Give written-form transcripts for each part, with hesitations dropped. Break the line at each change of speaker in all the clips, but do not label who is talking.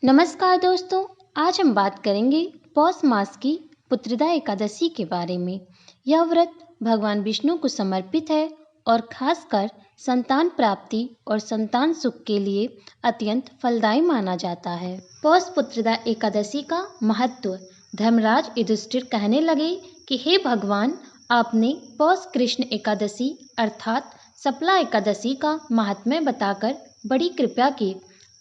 नमस्कार दोस्तों, आज हम बात करेंगे पौष मास की पुत्रदा एकादशी के बारे में। यह व्रत भगवान विष्णु को समर्पित है और खासकर संतान प्राप्ति और संतान सुख के लिए अत्यंत फलदायी माना जाता है। पौष पुत्रदा एकादशी का महत्व। धर्मराज युधिष्ठिर कहने लगे कि हे भगवान, आपने पौष कृष्ण एकादशी अर्थात सफला एकादशी का महात्म्य बताकर बड़ी कृपा की।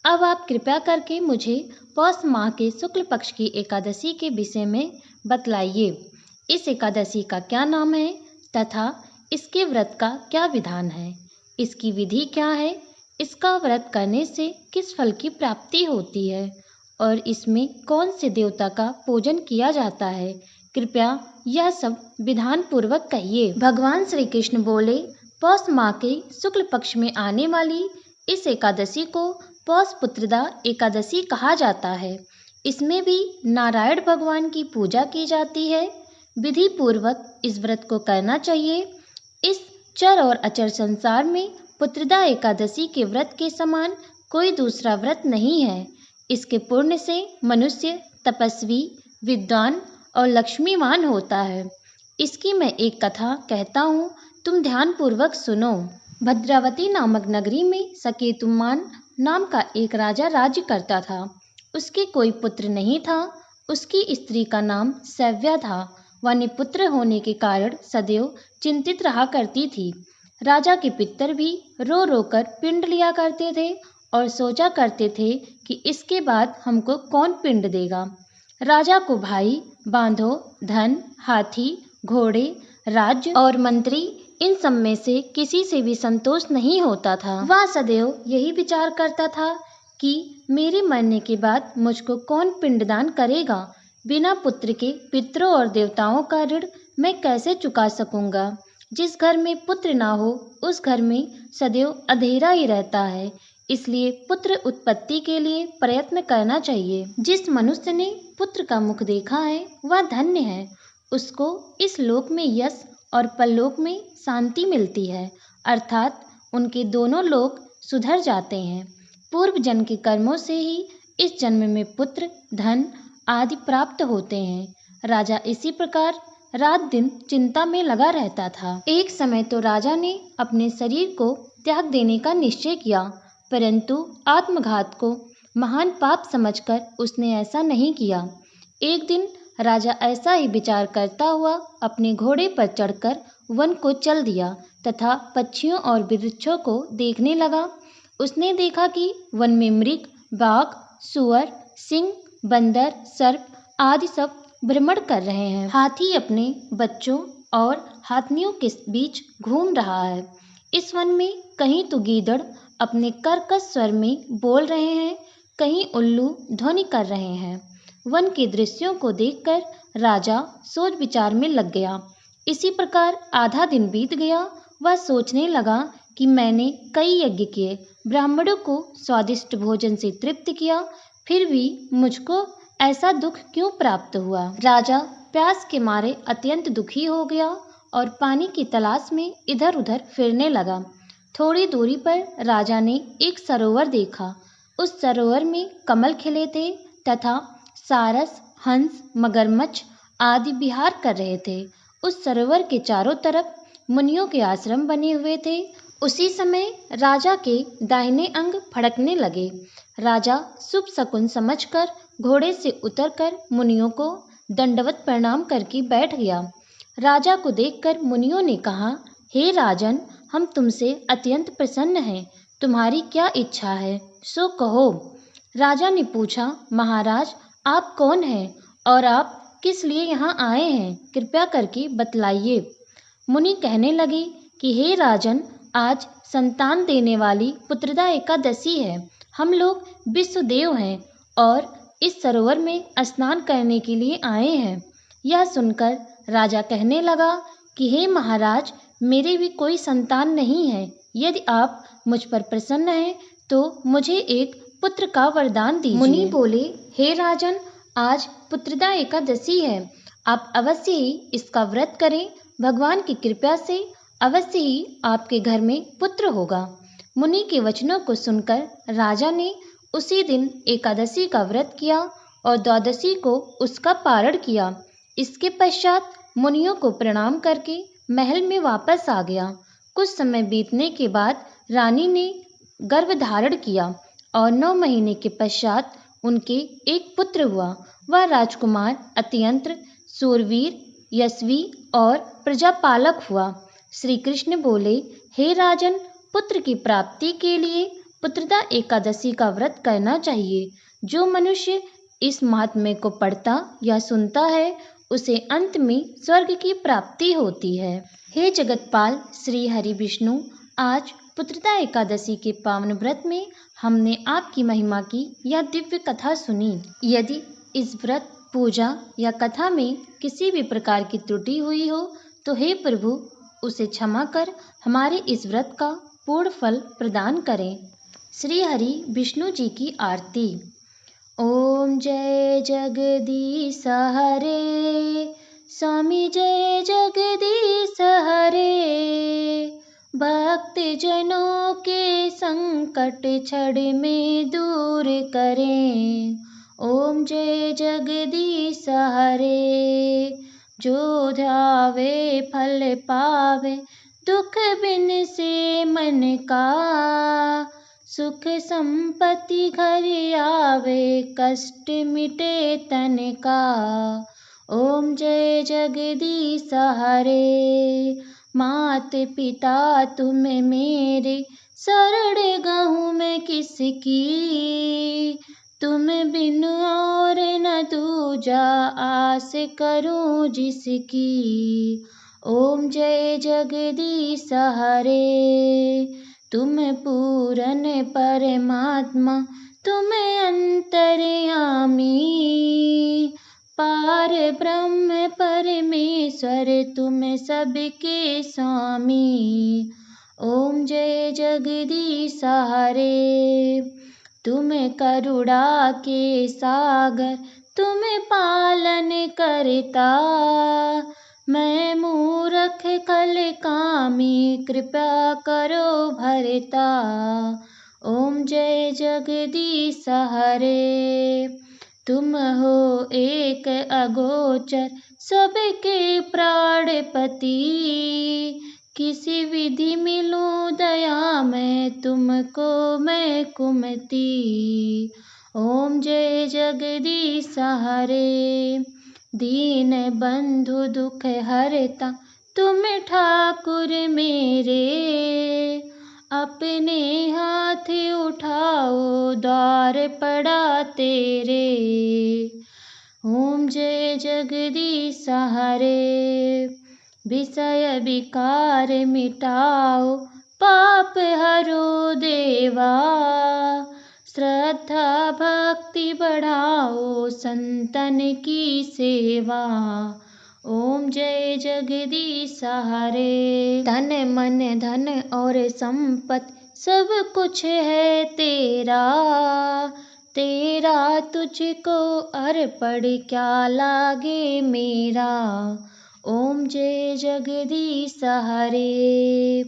अब आप कृपया करके मुझे पौष माह के शुक्ल पक्ष की एकादशी के विषय में बतलाइए। इस एकादशी का क्या नाम है तथा इसके व्रत का क्या विधान है, इसकी विधि क्या है, इसका व्रत करने से किस फल की प्राप्ति होती है और इसमें कौन से देवता का पूजन किया जाता है। कृपया यह सब विधान पूर्वक कहिए। भगवान श्री कृष्ण बोले, पौष माह के शुक्ल पक्ष में आने वाली इस एकादशी को पौष पुत्रदा एकादशी कहा जाता है। इसमें भी नारायण भगवान की पूजा की जाती है। विधि पूर्वक इस व्रत को करना चाहिए। इस चर और अचर संसार में पुत्रदा एकादशी के व्रत के समान कोई दूसरा व्रत नहीं है। इसके पुण्य से मनुष्य तपस्वी, विद्वान और लक्ष्मीवान होता है। इसकी मैं एक कथा कहता हूँ, तुम ध्यान पूर्वक सुनो। भद्रावती नामक नगरी में सकेतुमान नाम का एक राजा राज्य करता था। उसके कोई पुत्र नहीं था। उसकी स्त्री का नाम सव्या था। वह निपुत्र होने के कारण सदैव चिंतित रहा करती थी। राजा के पितर भी रो रो कर पिंड लिया करते थे और सोचा करते थे कि इसके बाद हमको कौन पिंड देगा। राजा को भाई, बांधो, धन, हाथी, घोड़े, राज्य और मंत्री, इन सब में से किसी से भी संतोष नहीं होता था। वह सदैव यही विचार करता था कि मेरे मरने के बाद मुझको कौन पिंडदान करेगा। बिना पुत्र के पितरों और देवताओं का ऋण मैं कैसे चुका सकूंगा। जिस घर में पुत्र ना हो उस घर में सदैव अंधेरा ही रहता है। इसलिए पुत्र उत्पत्ति के लिए प्रयत्न करना चाहिए। जिस मनुष्य ने पुत्र का मुख देखा है वह धन्य है। उसको इस लोक में यश और परलोक में शांति मिलती है, अर्थात उनके दोनों लोक सुधर जाते हैं। पूर्व जन्म के कर्मों से ही इस जन्म में पुत्र, धन आदि प्राप्त होते हैं। राजा इसी प्रकार रात दिन चिंता में लगा रहता था। एक समय तो राजा ने अपने शरीर को त्याग देने का निश्चय किया, परंतु आत्मघात को महान पाप समझकर उसने ऐसा नहीं किया। एक दिन राजा ऐसा ही विचार करता हुआ अपने घोड़े पर चढ़कर वन को चल दिया तथा पक्षियों और वृक्षों को देखने लगा। उसने देखा कि वन में मृग, बाघ, सुअर, सिंह, बंदर, सर्प आदि सब भ्रमण कर रहे हैं। हाथी अपने बच्चों और हाथियों के बीच घूम रहा है। इस वन में कहीं तो गीदड़ अपने कर्कश स्वर में बोल रहे हैं, कहीं उल्लू ध्वनि कर रहे हैं। वन के दृश्यों को देखकर राजा सोच विचार में लग गया। इसी प्रकार आधा दिन बीत गया। वह सोचने लगा कि मैंने कई यज्ञ किए, ब्राह्मणों को स्वादिष्ट भोजन से तृप्त किया, फिर भी मुझको ऐसा दुख क्यों प्राप्त हुआ। राजा प्यास के मारे अत्यंत दुखी हो गया और पानी की तलाश में इधर उधर फिरने लगा। थोड़ी दूरी पर राजा ने एक सरोवर देखा। उस सरोवर में कमल खिले थे तथा सारस, हंस, मगरमच्छ आदि विहार कर रहे थे। उस सरोवर के चारों तरफ मुनियों के आश्रम बने हुए थे। उसी समय राजा के दाहिने अंग फड़कने लगे। राजा शुभ शकुन समझकर घोड़े से उतरकर मुनियों को दंडवत प्रणाम करके बैठ गया। राजा को देखकर मुनियों ने कहा, हे राजन, हम तुमसे अत्यंत प्रसन्न हैं। तुम्हारी क्या इच्छा है, सो कहो। राजा ने पूछा, महाराज, आप कौन हैं और आप किस लिए यहाँ आए हैं, कृपया करके बतलाइए। मुनि कहने लगे कि हे राजन, आज संतान देने वाली पुत्रदा एकादशी है। हम लोग विश्वदेव हैं और इस सरोवर में स्नान करने के लिए आए हैं। यह सुनकर राजा कहने लगा कि हे महाराज, मेरे भी कोई संतान नहीं है। यदि आप मुझ पर प्रसन्न हैं तो मुझे एक पुत्र का वरदान दीजिए। मुनि बोले, हे राजन, आज पुत्रदा एकादशी है। आप अवश्य ही इसका व्रत करें। भगवान की कृपा से अवश्य ही आपके घर में पुत्र होगा। मुनि के वचनों को सुनकर राजा ने उसी दिन एकादशी का व्रत किया और द्वादशी को उसका पारण किया। इसके पश्चात मुनियों को प्रणाम करके महल में वापस आ गया। कुछ समय बीतने के बाद रानी ने गर्भ धारण किया और 9 महीने के पश्चात उनके एक पुत्र हुआ। वह राजकुमार अत्यंत शूरवीर, यशस्वी और प्रजापालक हुआ। श्री कृष्ण बोले, हे राजन, पुत्र की प्राप्ति के लिए पुत्रदा एकादशी का व्रत करना चाहिए। जो मनुष्य इस महात्म्य को पढ़ता या सुनता है उसे अंत में स्वर्ग की प्राप्ति होती है। हे जगतपाल श्री हरि विष्णु, आज पुत्रदा एकादशी के पावन व्रत में हमने आपकी महिमा की यह दिव्य कथा सुनी। यदि इस व्रत, पूजा या कथा में किसी भी प्रकार की त्रुटि हुई हो तो हे प्रभु, उसे क्षमा कर हमारे इस व्रत का पूर्ण फल प्रदान करें। श्री हरि विष्णु जी की आरती। ओम जय जगदीश हरे, स्वामी जय जगदीश हरे। भक्त जनों के संकट क्षण में दूर करें। ओम जय जगदीश हरे। जो ध्यावे फल पावे, दुख बिन से मन का। सुख संपत्ति घर आवे, कष्ट मिटे तन का। ओम जय जगदीश हरे। मात पिता तुम मेरे, शरण गहूँ मैं किसकी। तुम बिन और न दूजा, आस करूं जिसकी। ओम जय जगदीश हरे। तुम पूरन परमात्मा, तुम अंतर्यामी। पार ब्रह्म परमेश्वर, तुम सबके स्वामी। ओम जय जगदीश हरे। तुम करुणा के सागर, तुम पालन करता। मैं मूर्ख कल कामी, कृपा करो भरता। ओम जय जगदीश हरे। तुम हो एक अगोचर, सबके प्राणपति। किसी विधि मिलूं दया में, तुमको मैं कुमति। ओम जय जगदीश हरे। दीन बंधु दुख हरता, तुम ठाकुर मेरे। अपने हाथ उठाओ, द्वार पड़ा तेरे। ओम जय जगदीश हरे। विषय विकार मिटाओ, पाप हरो देवा। श्रद्धा भक्ति बढ़ाओ, संतन की सेवा। ओम जय जगदीश हरे। तन मन धन और संपत्ति, सब कुछ है तेरा। तेरा तुझको अर्पण, क्या लागे मेरा। ओम जय जगदीश हरे।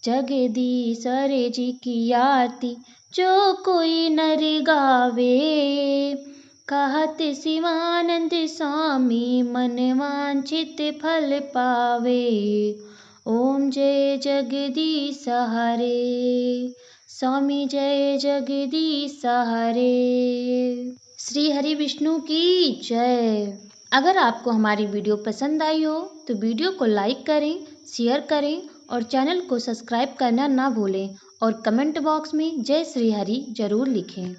जगदीश्वर जी की आरती जो कोई नर गावे। कहत शिवानंद स्वामी, मन वांछित फल पावे। ओम जय जगदीश हरे। स्वामी जय जगदीश हरे। श्री हरि विष्णु की जय। अगर आपको हमारी वीडियो पसंद आई हो तो वीडियो को लाइक करें, शेयर करें और चैनल को सब्सक्राइब करना ना भूलें और कमेंट बॉक्स में जय श्री हरि जरूर लिखें।